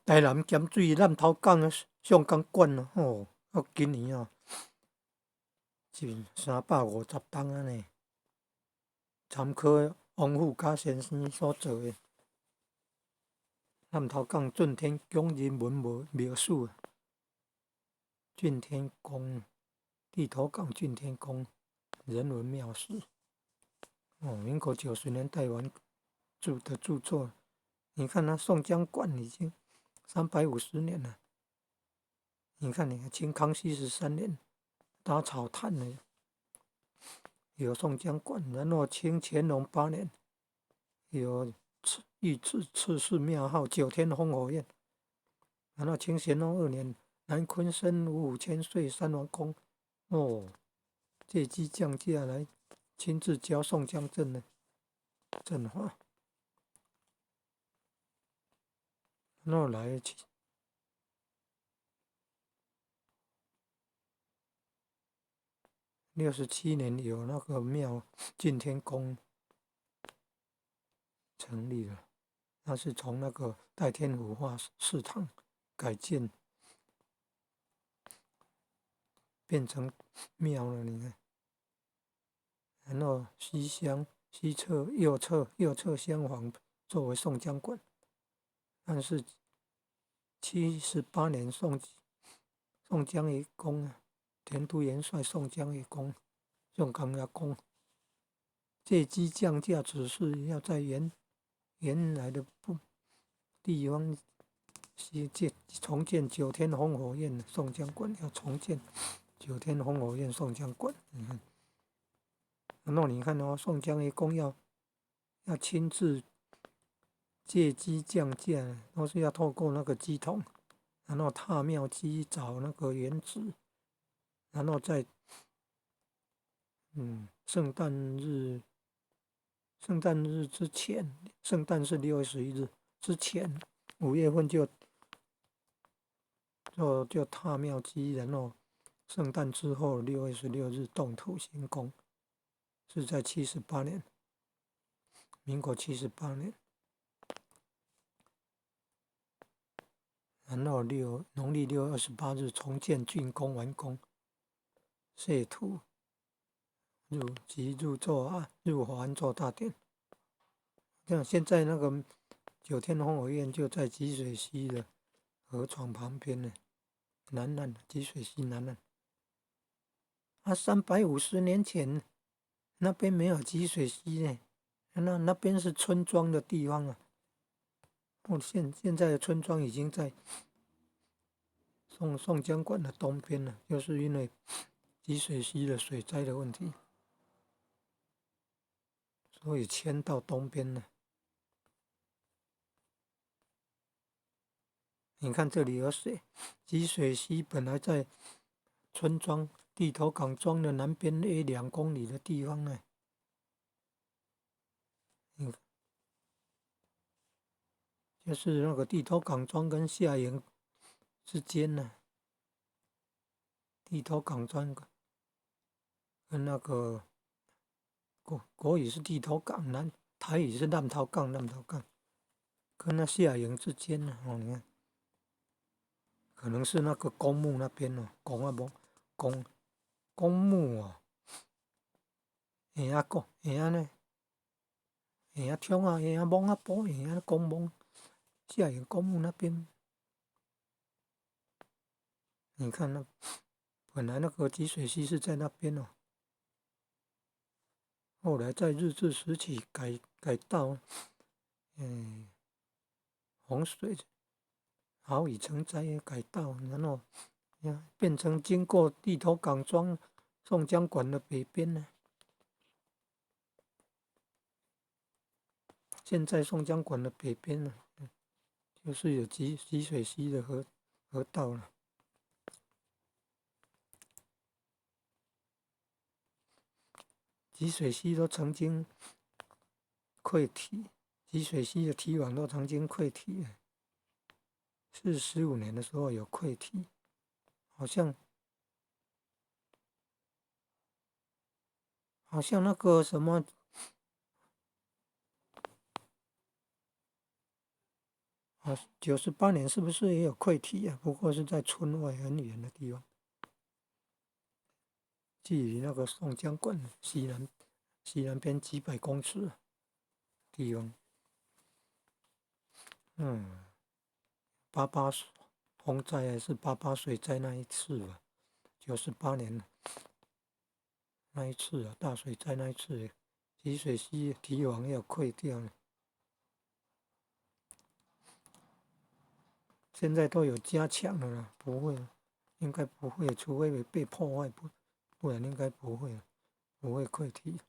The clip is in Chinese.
台南咸水南投港的上港馆哦，今年是350栋呢，参考王富嘉先生所做的南投港俊天宫人文庙史，俊天宫地头港俊天宫人文庙史。民国90年代完的著作，你看他宋江馆已经350年了。你看，清康熙13年打草炭的有宋江馆，然后清乾隆8年有御制赐谥庙号9天烽火宴，然后清乾隆2年南昆生5千岁三王公借机降价来亲自教宋江阵的阵法，然后来67年有那个庙晋天宫成立了，那是从那个代天府画祠堂改建变成庙了，你看。然后西侧右侧厢房作为宋江馆，但是78年宋江一公田都元帅宋江一公用刚牙公借机降价，只是要在原来的地方重建9天烽火宴宋江馆，要重建9天烽火宴宋江馆。然后你看宋江一公要亲自借机降价，都是要透过那个机筒，然后踏庙机找那个原址，然后在圣诞日之前，圣诞是6月11日之前，5月份就踏庙机，然后圣诞之后6月16日动土行宫，是在78年，民国78年。然后农历6月28日重建竣工完工，谢土入座入华安座大殿。像现在那个9天烽火宴就在积水溪的河床旁边呢，南岸积水溪南岸。350年前那边没有积水溪呢，那边是村庄的地方啊。现在的村庄已经在宋江馆的东边了，就是因为积水溪的水灾的问题，所以迁到东边了。你看这里有水，积水溪本来在村庄地头港庄的南边约2公里的地方呢。就是那个地头港庄跟下营之间呢，地头港庄跟那个国语是地头港，台语是南头港，跟那下营之间呢，你看，可能是那个公墓那边公墓下沟下呢，下冲下蒙埔下公墓，下营公墓那边，你看本来那个积水溪是在那边后来在日治时期改道，洪水豪雨成灾改道，然后变成经过地头港庄宋江馆的北边呢。现在宋江馆的北边呢，就是有积水溪的河道了。积水溪都曾经溃堤，积水溪的堤网都曾经溃堤了。45年的时候有溃堤，好像那个什么， 98年是不是也有溃堤啊？不过是在村外很远的地方，距离那个宋江观西南边几百公尺的地方。88洪灾还是88水灾那一次吧，98年那一次啊，大水灾那一次，积水溪堤防要溃掉了。现在都有加强了啦，不会，应该不会，除非被破坏，不然应该不会溃堤。